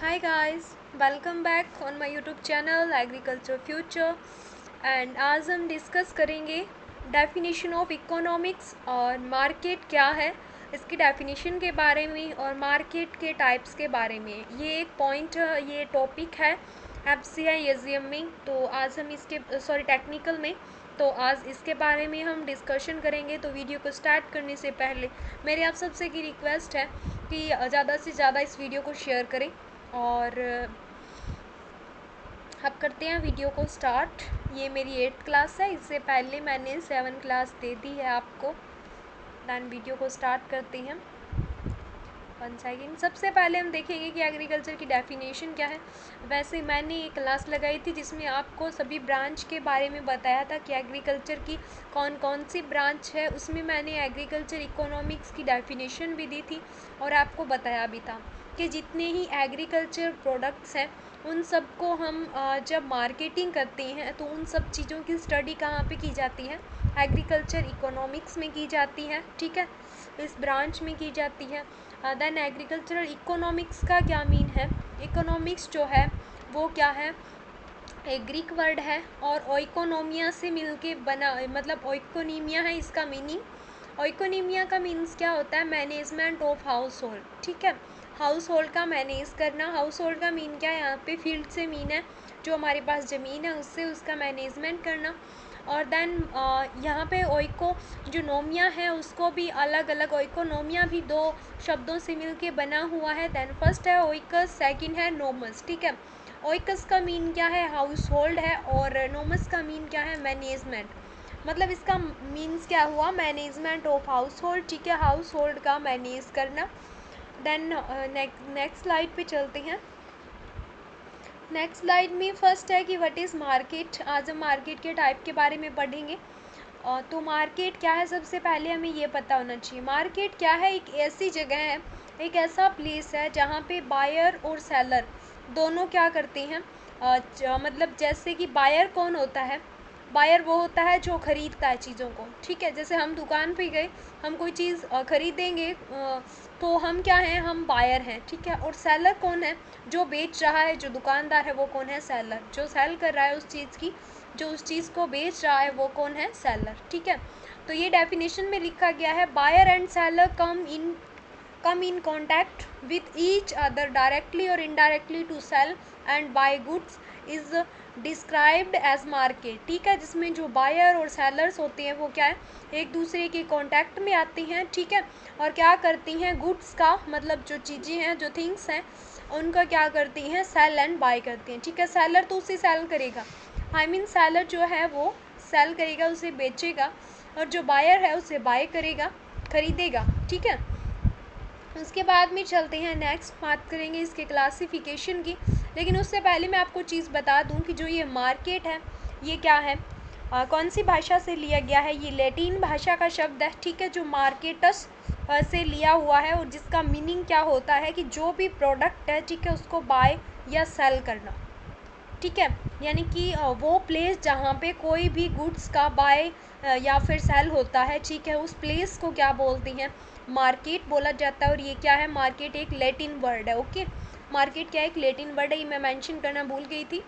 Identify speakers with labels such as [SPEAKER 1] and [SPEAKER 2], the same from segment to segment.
[SPEAKER 1] Hi guys, welcome back on my YouTube channel Agriculture Future and आज हम discuss करेंगे definition of economics और market क्या है, इसकी डेफिनेशन के बारे में और मार्केट के टाइप्स के बारे में। ये एक पॉइंट, ये टॉपिक है FCI एजीएम में, तो आज हम इसके टेक्निकल में, तो आज इसके बारे में हम डिस्कशन करेंगे। तो वीडियो को स्टार्ट करने से पहले मेरी आप सबसे की रिक्वेस्ट है कि ज़्यादा से ज़्यादा इस वीडियो को शेयर करें। और अब करते हैं वीडियो को स्टार्ट। ये मेरी 8th क्लास है, इससे पहले मैंने 7 क्लास दे दी है आपको। दैन वीडियो को स्टार्ट करते हैं। 1 सेकेंड। सबसे पहले हम देखेंगे कि एग्रीकल्चर की डेफिनेशन क्या है। वैसे मैंने एक क्लास लगाई थी जिसमें आपको सभी ब्रांच के बारे में बताया था कि एग्रीकल्चर की कौन कौन सी ब्रांच है। उसमें मैंने एग्रीकल्चर इकोनॉमिक्स की डेफिनेशन भी दी थी और आपको बताया भी था कि जितने ही एग्रीकल्चर प्रोडक्ट्स हैं उन सब को हम जब मार्केटिंग करते हैं तो उन सब चीज़ों की स्टडी कहाँ पे की जाती है, एग्रीकल्चर इकोनॉमिक्स में की जाती है। ठीक है, इस ब्रांच में की जाती है। देन एग्रीकल्चरल इकोनॉमिक्स का क्या मीन है। इकोनॉमिक्स जो है वो क्या है, एक ग्रीक वर्ड है और ओइकोनोमिया से मिलके बना, मतलब ओइकोनीमिया है इसका मीनिंग। ओइकोनीमिया का मीन्स क्या होता है, मैनेजमेंट ऑफ हाउस होल्ड। ठीक है, हाउस होल्ड का मैनेज करना। हाउस होल्ड का मीन क्या है, यहाँ पे फील्ड से मीन है जो हमारे पास ज़मीन है उससे उसका मैनेजमेंट करना। और देन यहाँ पे ओइको जो नोमिया है उसको भी अलग अलग, ओइकोनोमिया भी 2 शब्दों से मिलके बना हुआ है। देन फर्स्ट है ओइकस, सेकंड है नोमस। ठीक है, ओइकस का मीन क्या है, हाउस होल्ड है, और नोमस का मीन क्या है, मैनेजमेंट। मतलब इसका मीन्स क्या हुआ, मैनेजमेंट ऑफ हाउस होल्ड। ठीक है, हाउस होल्ड का मैनेज करना। देन नेक्स्ट स्लाइड पे चलते हैं। नेक्स्ट स्लाइड में फर्स्ट है कि व्हाट इज़ मार्केट। आज हम मार्केट के टाइप के बारे में पढ़ेंगे। तो मार्केट क्या है, सबसे पहले हमें ये पता होना चाहिए। मार्केट क्या है, एक ऐसी जगह है, एक ऐसा प्लेस है जहाँ पे बायर और सेलर दोनों क्या करते हैं। मतलब जैसे कि बायर कौन होता है, बायर वो होता है जो ख़रीदता है चीज़ों को। ठीक है, जैसे हम दुकान पे गए, हम कोई चीज़ ख़रीदेंगे तो हम क्या हैं, हम बायर हैं। ठीक है, और सेलर कौन है, जो बेच रहा है, जो दुकानदार है वो कौन है, सेलर। जो सेल कर रहा है उस चीज़ की, जो उस चीज़ को बेच रहा है वो कौन है, सेलर। ठीक है, तो ये डेफिनेशन में लिखा गया है, buyer and seller come in contact with each other directly or indirectly to sell and buy goods is described as market। ठीक है, जिसमें जो बायर और सेलर्स होते हैं वो क्या है, एक दूसरे के कांटेक्ट में आते हैं। ठीक है, और क्या करती हैं, गुड्स का मतलब जो चीज़ें हैं, जो थिंग्स हैं उनका क्या करती हैं, सेल एंड बाय करती हैं। ठीक है, सेलर तो उसे सेल करेगा, आई मीन सेलर जो है वो सेल करेगा, उसे बेचेगा, और जो बायर है उसे बाय करेगा, खरीदेगा। ठीक है, उसके बाद में चलते हैं, नेक्स्ट बात करेंगे इसके क्लासिफिकेशन की। लेकिन उससे पहले मैं आपको चीज़ बता दूं कि जो ये मार्केट है ये क्या है, कौन सी भाषा से लिया गया है। ये लैटिन भाषा का शब्द है। ठीक है, जो मार्केटस से लिया हुआ है और जिसका मीनिंग क्या होता है कि जो भी प्रोडक्ट है, ठीक है, उसको बाय या सेल करना। ठीक है, यानी कि वो प्लेस जहाँ पे कोई भी गुड्स का बाय या फिर सेल होता है, ठीक है, उस प्लेस को क्या बोलते हैं, मार्केट बोला जाता है। और ये क्या है, मार्केट एक लैटिन वर्ड है। ओके, मार्केट क्या है, एक लैटिन वर्ड है, ये मैं मेंशन करना भूल गई थी।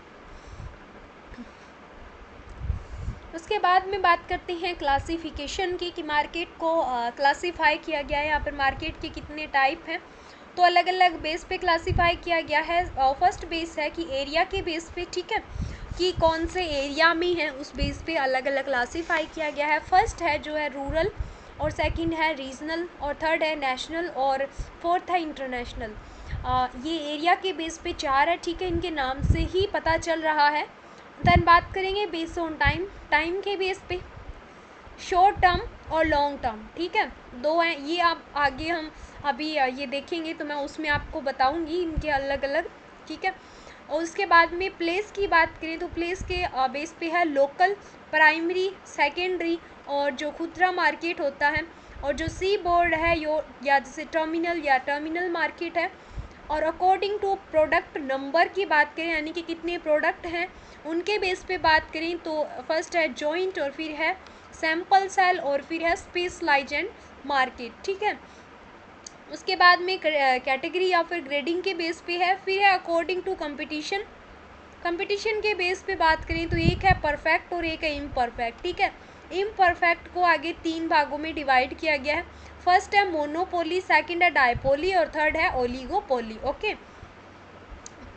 [SPEAKER 1] उसके बाद में बात करते हैं क्लासिफिकेशन की, कि मार्केट को क्लासीफाई किया गया है। यहाँ पर मार्केट के कितने टाइप हैं, तो अलग अलग बेस पे क्लासीफाई किया गया है। फर्स्ट बेस है कि एरिया के बेस पे। ठीक है, कि कौन से एरिया में है उस बेस पे अलग अलग क्लासीफाई किया गया है। फर्स्ट है जो है रूरल, और सेकंड है रीजनल, और थर्ड है नेशनल, और फोर्थ है इंटरनेशनल। ये एरिया के बेस पे 4 है। ठीक है, इनके नाम से ही पता चल रहा है। देन बात करेंगे बेस्ड ऑन टाइम, टाइम के बेस पे शॉर्ट टर्म और लॉन्ग टर्म। ठीक है, 2 हैं ये, आप आगे हम अभी ये देखेंगे तो मैं उसमें आपको बताऊंगी इनके अलग अलग। ठीक है, और उसके बाद में प्लेस की बात करें तो प्लेस के बेस पे है लोकल, प्राइमरी, सेकेंडरी, और जो खुदरा मार्केट होता है, और जो सी बोर्ड है या जैसे टर्मिनल या टर्मिनल मार्केट है। और अकॉर्डिंग टू प्रोडक्ट नंबर की बात करें, यानी कि कितने प्रोडक्ट हैं उनके बेस पे बात करें तो फर्स्ट है जॉइंट, और फिर है सैम्पल सेल, और फिर है स्पेशलाइज्ड मार्केट। ठीक है, उसके बाद में कैटेगरी या फिर ग्रेडिंग के बेस पे है। फिर है अकॉर्डिंग टू कंपटीशन। कंपटीशन के बेस पे बात करें तो एक है परफेक्ट और एक है इम्परफेक्ट, ठीक है। इम्परफेक्ट को आगे 3 भागों में डिवाइड किया गया है। फर्स्ट है मोनोपोली, सेकंड है डायपोली और थर्ड है ओलिगोपोली। ओके,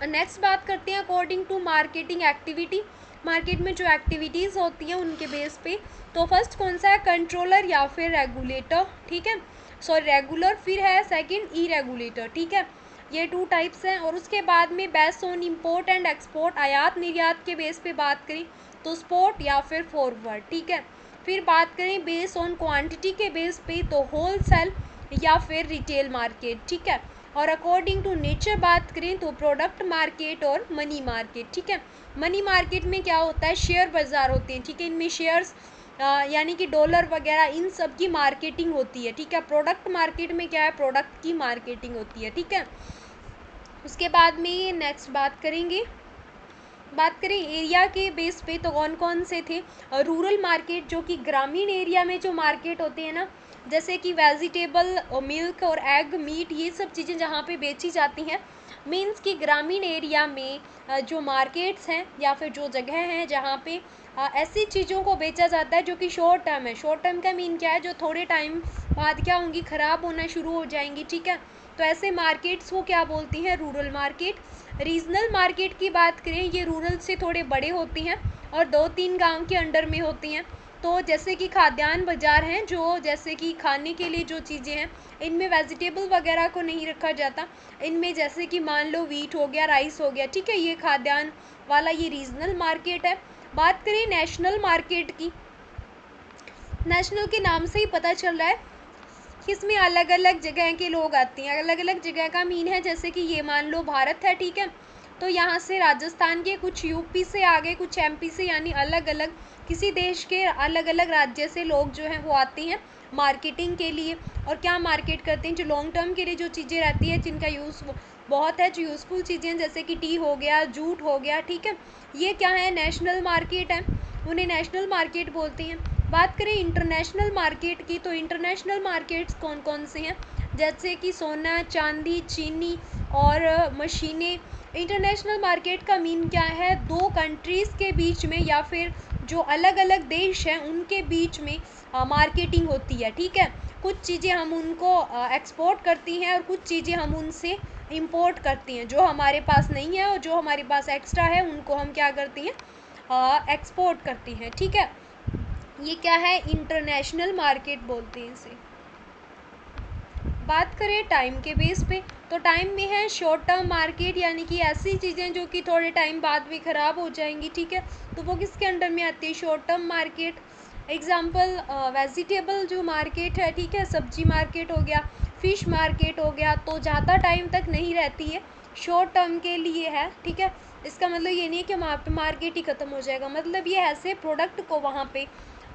[SPEAKER 1] नेक्स्ट बात करते हैं according to marketing activity. Market में जो एक्टिविटीज़ होती हैं उनके बेस पे। तो फर्स्ट कौन सा है, कंट्रोलर या फिर रेगुलेटर, ठीक है, सॉरी रेगुलर। फिर है सेकंड ई रेगुलेटर, ठीक है। ये 2 टाइप्स हैं। और उसके बाद में based on import and export, आयात निर्यात के बेस पे बात करें तो स्पोर्ट या फिर फॉरवर्ड, ठीक है। फिर बात करें बेस ऑन क्वांटिटी के बेस पे तो होल सेल या फिर रिटेल मार्केट, ठीक है। और अकॉर्डिंग टू नेचर बात करें तो प्रोडक्ट मार्केट और मनी मार्केट, ठीक है। मनी मार्केट में क्या होता है, शेयर बाजार होते हैं, ठीक है। इनमें शेयर्स यानी कि डॉलर वगैरह इन सब की मार्केटिंग होती है, ठीक है। प्रोडक्ट मार्केट में क्या है, प्रोडक्ट की मार्केटिंग होती है, ठीक है। उसके बाद में नेक्स्ट बात करें एरिया के बेस पे तो कौन कौन से थे, रूरल मार्केट जो कि ग्रामीण एरिया में जो मार्केट होते हैं ना, जैसे कि वेजिटेबल, मिल्क और एग, मीट, ये सब चीज़ें जहाँ पे बेची जाती हैं। मीन्स कि ग्रामीण एरिया में जो मार्केट्स हैं या फिर जो जगह हैं जहाँ पे ऐसी चीज़ों को बेचा जाता है जो कि शॉर्ट टर्म है। शॉर्ट टर्म का मीन क्या है, जो थोड़े टाइम बाद क्या होंगी, ख़राब होना शुरू हो जाएंगी, ठीक है। तो ऐसे मार्केट्स को क्या बोलती हैं, रूरल मार्केट। रीजनल मार्केट की बात करें, ये रूरल से थोड़े बड़े होती हैं और 2-3 गांव के अंडर में होती हैं। तो जैसे कि खाद्यान्न बाज़ार हैं, जो जैसे कि खाने के लिए जो चीज़ें हैं, इनमें वेजिटेबल वगैरह को नहीं रखा जाता। इनमें जैसे कि मान लो वीट हो गया, राइस हो गया, ठीक है, ये खाद्यान्न वाला ये रीजनल मार्केट है। बात करें नेशनल मार्केट की, नेशनल के नाम से ही पता चल रहा है कि इसमें अलग अलग जगह के लोग आते हैं। अलग अलग जगह का मीन है, जैसे कि ये मान लो भारत है, ठीक है। तो यहाँ से राजस्थान के कुछ यूपी से आ गए, कुछ एमपी से, यानी अलग अलग किसी देश के अलग अलग राज्य से लोग जो हैं वो आते हैं मार्केटिंग के लिए। और क्या मार्केट करते हैं, जो लॉन्ग टर्म के लिए जो चीज़ें रहती है, जिनका यूज़ बहुत है, जो यूज़फुल चीज़ें जैसे कि टी हो गया, जूट हो गया, ठीक है, ये क्या है, नेशनल मार्केट है, उन्हें नेशनल मार्केट बोलते हैं। बात करें इंटरनेशनल मार्केट की, तो इंटरनेशनल मार्केट्स कौन कौन से हैं, जैसे कि सोना, चांदी, चीनी और मशीनें। इंटरनेशनल मार्केट का मीन क्या है, 2 कंट्रीज़ के बीच में या फिर जो अलग अलग देश हैं उनके बीच में मार्केटिंग होती है, ठीक है। कुछ चीज़ें हम उनको एक्सपोर्ट करती हैं और कुछ चीज़ें हम उनसे इंपोर्ट करती हैं। जो हमारे पास नहीं है और जो हमारे पास एक्स्ट्रा है उनको हम क्या करती हैं, एक्सपोर्ट करती हैं, ठीक है। ये क्या है, इंटरनेशनल मार्केट बोलते हैं इसे। बात करें टाइम के बेस पे, तो टाइम में है शॉर्ट टर्म मार्केट, यानी कि ऐसी चीज़ें जो कि थोड़े टाइम बाद भी ख़राब हो जाएंगी, ठीक है। तो वो किसके अंडर में आती है, short term market. Example vegetable जो मार्केट है, ठीक है, सब्जी मार्केट हो गया, फ़िश मार्केट हो गया, तो ज़्यादा टाइम तक नहीं रहती है, शॉर्ट टर्म के लिए है, ठीक है। इसका मतलब ये नहीं है कि वहाँ पे मार्केट ही ख़त्म हो जाएगा, मतलब ये ऐसे प्रोडक्ट को वहाँ पे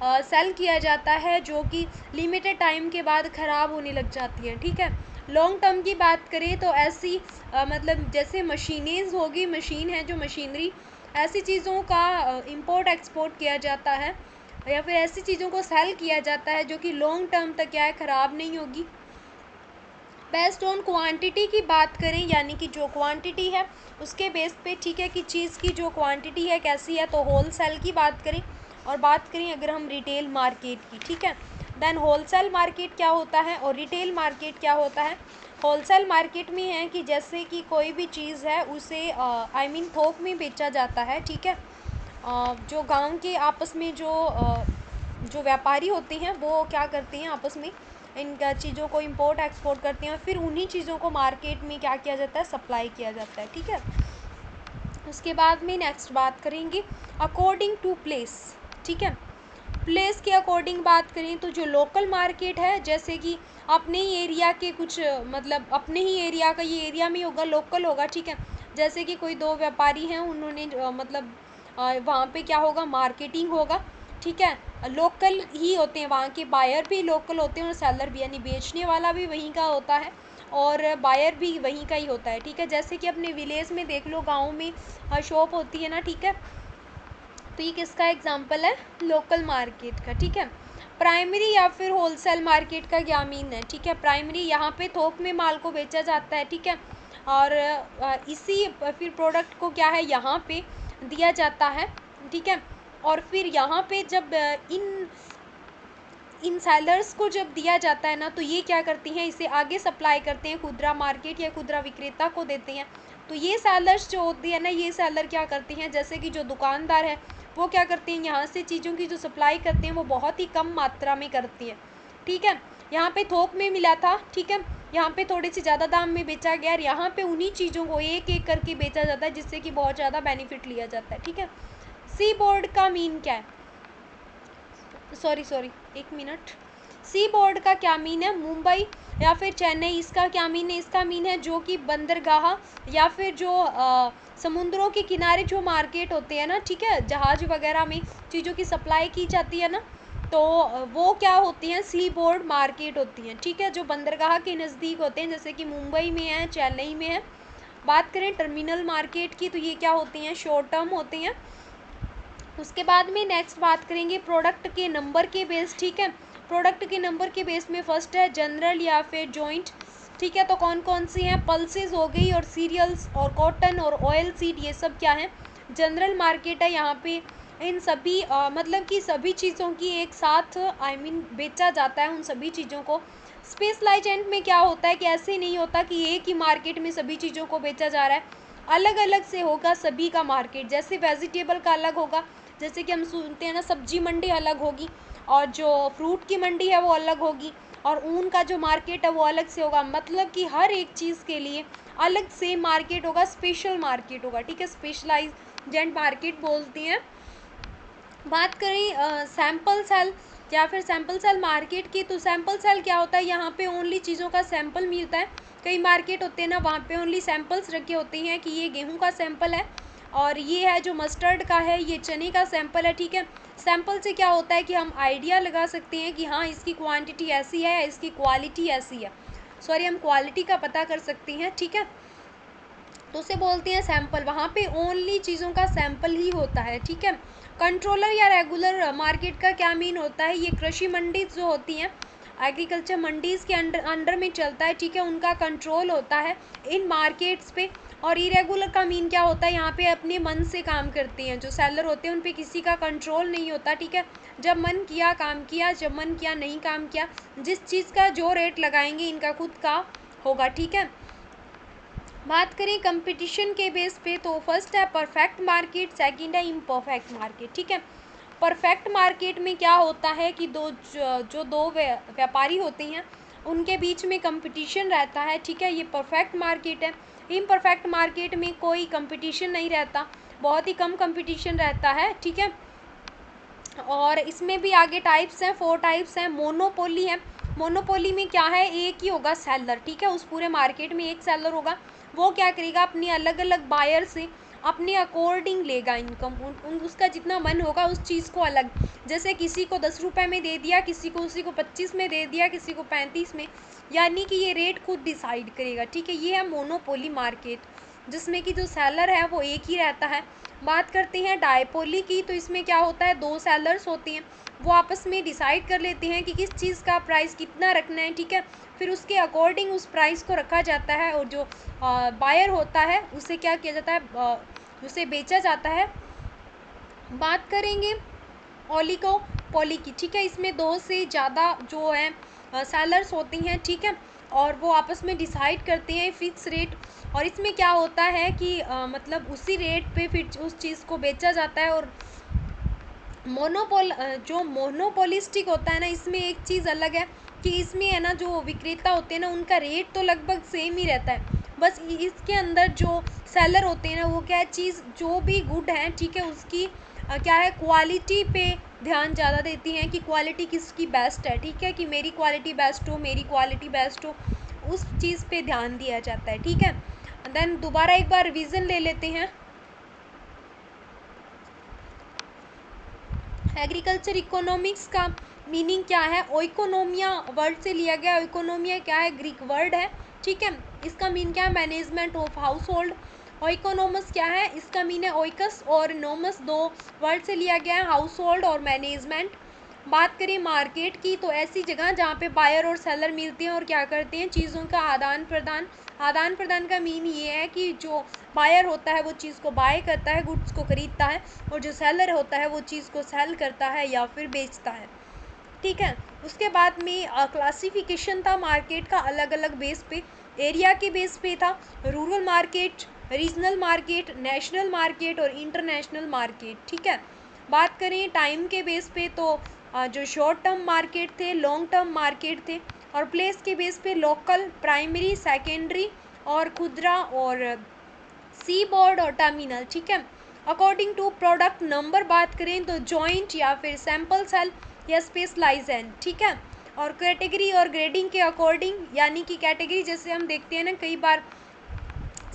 [SPEAKER 1] सेल किया जाता है जो कि लिमिटेड टाइम के बाद ख़राब होने लग जाती हैं, ठीक है। लॉन्ग टर्म की बात करें तो ऐसी मतलब जैसे मशीनीज़ होगी, मशीन है जो मशीनरी, ऐसी चीज़ों का इंपोर्ट एक्सपोर्ट किया जाता है या फिर ऐसी चीज़ों को सेल किया जाता है जो कि लॉन्ग टर्म तक क्या है, ख़राब नहीं होगी। बेस्ड ऑन क्वांटिटी की बात करें, यानी कि जो क्वांटिटी है उसके बेस पे, ठीक है, कि चीज़ की जो क्वांटिटी है कैसी है, तो होल सेल की बात करें। और बात करें अगर हम रिटेल मार्केट की, ठीक है, देन होलसेल मार्केट क्या होता है और रिटेल मार्केट क्या होता है। होलसेल मार्केट में है कि जैसे कि कोई भी चीज़ है उसे आई मीन थोक में बेचा जाता है, ठीक है। जो गांव के आपस में जो व्यापारी होते हैं वो क्या करते हैं, आपस में इन चीज़ों को इंपोर्ट एक्सपोर्ट करते हैं, फिर उन्हीं चीज़ों को मार्केट में क्या किया जाता है, सप्लाई किया जाता है, ठीक है। उसके बाद में नेक्स्ट बात करेंगे अकॉर्डिंग टू प्लेस, ठीक है। प्लेस के अकॉर्डिंग बात करें तो जो लोकल मार्केट है, जैसे कि अपने ही एरिया के कुछ मतलब अपने ही एरिया का, ये एरिया में होगा, लोकल होगा, ठीक है। जैसे कि कोई 2 व्यापारी हैं, उन्होंने मतलब वहाँ पे क्या होगा, मार्केटिंग होगा, ठीक है। लोकल ही होते हैं, वहाँ के बायर भी लोकल होते हैं और सेलर भी, यानी बेचने वाला भी वहीं का होता है और बायर भी वहीं का ही होता है, ठीक है। जैसे कि अपने विलेज में देख लो, गाँव में शॉप होती है ना, ठीक है, तो ये किसका एग्जाम्पल है, लोकल मार्केट का, ठीक है। प्राइमरी या फिर होलसेल मार्केट का क्या मीन है, ठीक है। प्राइमरी यहाँ पे थोक में माल को बेचा जाता है, ठीक है, और इसी फिर प्रोडक्ट को क्या है यहाँ पे दिया जाता है, ठीक है। और फिर यहाँ पे जब इन सेलर्स को जब दिया जाता है ना, तो ये क्या करती हैं, इसे आगे सप्लाई करते हैं, खुदरा मार्केट या खुदरा विक्रेता को देते हैं। तो ये सेलर्स जो होती है ना, ये सेलर क्या करती हैं, जैसे कि जो दुकानदार है वो क्या करते हैं, यहाँ से चीज़ों की जो सप्लाई करते हैं वो बहुत ही कम मात्रा में करती है, ठीक है। यहाँ पे थोक में मिला था, ठीक है, यहाँ पे थोड़े से ज़्यादा दाम में बेचा गया, और यहाँ पे उन्हीं चीज़ों को एक एक करके बेचा जाता है, जिससे कि बहुत ज़्यादा बेनिफिट लिया जाता है, ठीक है। सी बोर्ड का मीन क्या है, सॉरी एक मिनट, सी बोर्ड का क्या मीन है, मुंबई या फिर चेन्नई, इसका क्या मीन है, इसका मीन है जो कि बंदरगाह या फिर जो समुद्रों के किनारे जो मार्केट होते हैं ना, ठीक है, जहाज वगैरह में चीज़ों की सप्लाई की जाती है ना, तो वो क्या होती हैं, सी बोर्ड मार्केट होती हैं, ठीक है, जो बंदरगाह के नज़दीक होते हैं, जैसे कि मुंबई में है, चेन्नई में है। बात करें टर्मिनल मार्केट की, तो ये क्या होती हैं, शॉर्ट टर्म होती हैं। उसके बाद में नेक्स्ट बात करेंगे प्रोडक्ट के नंबर के बेस, ठीक है। प्रोडक्ट के नंबर के बेस में फर्स्ट है जनरल या फिर जॉइंट, ठीक है। तो कौन कौन सी हैं, पल्सेस हो गई, और सीरियल्स और कॉटन और ऑयल सीड, ये सब क्या है, जनरल मार्केट है। यहाँ पे इन सभी मतलब कि सभी चीज़ों की एक साथ बेचा जाता है, उन सभी चीज़ों को। स्पेशलाइजेंट में क्या होता है कि ऐसे नहीं होता कि एक ही मार्केट में सभी चीज़ों को बेचा जा रहा है, अलग अलग से होगा सभी का मार्केट। जैसे वेजिटेबल का अलग होगा, जैसे कि हम सुनते हैं ना, सब्जी मंडी अलग होगी, और जो फ्रूट की मंडी है वो अलग होगी, और ऊन का जो मार्केट है वो अलग से होगा। मतलब कि हर एक चीज़ के लिए अलग से मार्केट होगा, स्पेशल मार्केट होगा, ठीक है, स्पेशलाइजेंट मार्केट बोलती हैं। बात करें सैम्पल सेल या फिर सैम्पल सेल मार्केट की, तो सैम्पल सेल क्या होता है, यहाँ पे ओनली चीज़ों का सैंपल मिलता है। कई मार्केट होते हैं ना, वहाँ पे ओनली सैंपल्स रखे होते हैं कि ये गेहूं का सैंपल है, और ये है जो मस्टर्ड का है, ये चने का सैंपल है, ठीक है। सैंपल से क्या होता है कि हम आइडिया लगा सकते हैं कि हाँ इसकी क्वांटिटी ऐसी है, इसकी क्वालिटी ऐसी है, सॉरी हम क्वालिटी का पता कर सकते हैं, ठीक है। तो उसे बोलते हैं सैंपल, वहाँ पे ओनली चीज़ों का सैंपल ही होता है, ठीक है। कंट्रोलर या रेगुलर मार्केट का क्या मीन होता है, ये कृषि मंडी जो होती हैं, एग्रीकल्चर मंडीज़ के अंडर में चलता है, ठीक है, उनका कंट्रोल होता है इन मार्केट्स पे। और इरेगुलर का मीन क्या होता है, यहाँ पे अपने मन से काम करते हैं, जो सेलर होते हैं उन पे किसी का कंट्रोल नहीं होता, ठीक है। जब मन किया काम किया, जब मन किया नहीं काम किया, जिस चीज़ का जो रेट लगाएंगे इनका खुद का होगा, ठीक है। बात करें कंपटीशन के बेस पे, तो फर्स्ट है परफेक्ट मार्केट, सेकंड है इम्परफेक्ट मार्केट, ठीक है। परफेक्ट मार्केट में क्या होता है कि दो व्यापारी होते हैं, उनके बीच में कंपटीशन रहता है, ठीक है, ये परफेक्ट मार्केट है। इम्परफेक्ट मार्केट में कोई कंपटीशन नहीं रहता, बहुत ही कम कंपटीशन रहता है, ठीक है। और इसमें भी आगे टाइप्स हैं, 4 टाइप्स हैं। मोनोपोली है, मोनोपोली में क्या है, एक ही होगा सेलर, ठीक है, उस पूरे मार्केट में एक सेलर होगा, वो क्या करेगा, अपनी अलग अलग बायर से अपने अकॉर्डिंग लेगा इनकम, उसका जितना मन होगा उस चीज़ को अलग, जैसे किसी को 10 रुपये में दे दिया, किसी को 25 में दे दिया, किसी को 35 में, यानी कि ये रेट खुद डिसाइड करेगा, ठीक है। ये है मोनोपोली मार्केट, जिसमें कि जो सेलर है वो एक ही रहता है। बात करते हैं डायपोली की, तो इसमें क्या होता है, 2 सेलर्स होते हैं, वो आपस में डिसाइड कर लेते हैं कि किस चीज़ का प्राइस कितना रखना है, ठीक है, फिर उसके अकॉर्डिंग उस प्राइस को रखा जाता है, और जो बायर होता है उसे क्या किया जाता है, उसे बेचा जाता है। बात करेंगे ओलिगोपोली की, ठीक है, इसमें 2 से ज़्यादा जो है सेलर्स होती हैं, ठीक है, और वो आपस में डिसाइड करते हैं फिक्स रेट, और इसमें क्या होता है कि मतलब उसी रेट पे फिर उस चीज़ को बेचा जाता है। और जो मोनोपोलिस्टिक होता है ना, इसमें एक चीज़ अलग है कि इसमें है ना, जो विक्रेता होते हैं ना, उनका रेट तो लगभग सेम ही रहता है, बस इसके अंदर जो सेलर होते हैं ना, वो क्या है, चीज़ जो भी गुड है, ठीक है, उसकी क्या है, क्वालिटी पे ध्यान ज़्यादा देती हैं कि क्वालिटी किसकी बेस्ट है, ठीक है, कि मेरी क्वालिटी बेस्ट हो, मेरी क्वालिटी बेस्ट हो, उस चीज़ पे ध्यान दिया जाता है, ठीक है। देन दोबारा एक बार रिवीजन ले लेते हैं। एग्रीकल्चर इकोनॉमिक्स का मीनिंग क्या है, ओइकोनोमिया वर्ड से लिया गया, ओइकोनोमिया क्या है, ग्रीक वर्ड है, ठीक है, इसका मीन क्या है, मैनेजमेंट ऑफ हाउस होल्ड। ओइकोनोमस क्या है, इसका मीन है ओइकस और नोमस, 2 वर्ड से लिया गया है, हाउस होल्ड और मैनेजमेंट। बात करें मार्केट की तो ऐसी जगह जहाँ पे बायर और सेलर मिलते हैं और क्या करते हैं, चीज़ों का आदान प्रदान का मीन ये है कि जो बायर होता है वो चीज़ को बाय करता है, गुड्स को खरीदता है, और जो सेलर होता है वो चीज़ को सेल करता है या फिर बेचता है। ठीक है। उसके बाद में क्लासिफिकेशन था मार्केट का अलग अलग बेस पे, एरिया के बेस पे था, rural market, regional market, national market और इंटरनेशनल मार्केट। ठीक है। बात करें टाइम के बेस पे तो जो शॉर्ट टर्म मार्केट थे, लॉन्ग टर्म मार्केट थे, और प्लेस के बेस पे लोकल, प्राइमरी, सेकेंडरी और खुदरा और सी बोर्ड और टर्मिनल। ठीक है। अकॉर्डिंग टू प्रोडक्ट नंबर बात करें तो जॉइंट या फिर सैंपल सेल या स्पेशलाइजेशन। ठीक है। और कैटेगरी और ग्रेडिंग के अकॉर्डिंग, यानी कि कैटेगरी जैसे हम देखते हैं ना, कई बार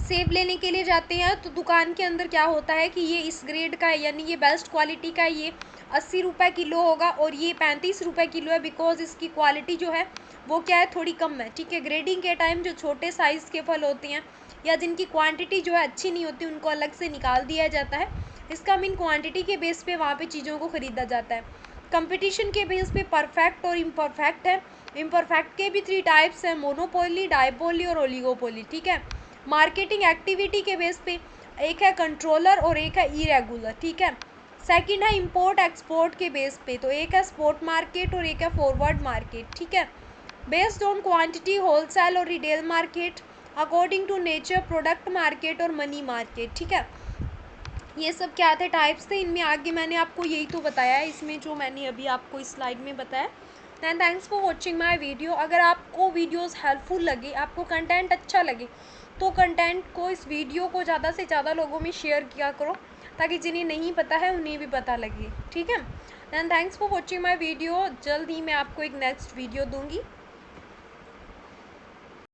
[SPEAKER 1] सेब लेने के लिए जाते हैं तो दुकान के अंदर क्या होता है कि ये इस ग्रेड का है, यानी ये बेस्ट क्वालिटी का है, ये 80 रुपये किलो होगा और ये 35 रुपये किलो है, बिकॉज इसकी क्वालिटी जो है वो क्या है, थोड़ी कम है। ठीक है। ग्रेडिंग के टाइम जो छोटे साइज़ के फल होते हैं या जिनकी क्वांटिटी जो है अच्छी नहीं होती, उनको अलग से निकाल दिया जाता है। इसका मीन क्वांटिटी के बेस पे वहाँ पे चीज़ों को ख़रीदा जाता है। कंपटीशन के बेस पे परफेक्ट और इम्परफेक्ट है। इम्परफेक्ट के भी 3 टाइप्स हैं, मोनोपोली, डायपोली और ओलिगोपोली। ठीक है। मार्केटिंग एक्टिविटी के बेस पे एक है कंट्रोलर और एक है इरेगुलर। ठीक है। सेकंड है इंपोर्ट एक्सपोर्ट के बेस पे, तो एक है स्पॉट मार्केट और एक है फॉरवर्ड मार्केट। ठीक है। बेस्ड ऑन क्वांटिटी होलसेल और retail market, according to nature product market और मनी मार्केट। ठीक है। ये सब क्या थे, टाइप्स थे। इनमें आगे मैंने आपको यही तो बताया है, इसमें जो मैंने अभी आपको इस स्लाइड में बताया। And thanks for watching my video. अगर आपको वीडियोस हेल्पफुल लगे, आपको कंटेंट अच्छा लगे, तो कंटेंट को, इस वीडियो को ज़्यादा से ज़्यादा लोगों में शेयर किया करो, ताकि जिन्हें नहीं पता है उन्हें भी पता लगे। ठीक है। And thanks for watching my video. जल्द ही मैं आपको एक नेक्स्ट वीडियो दूँगी।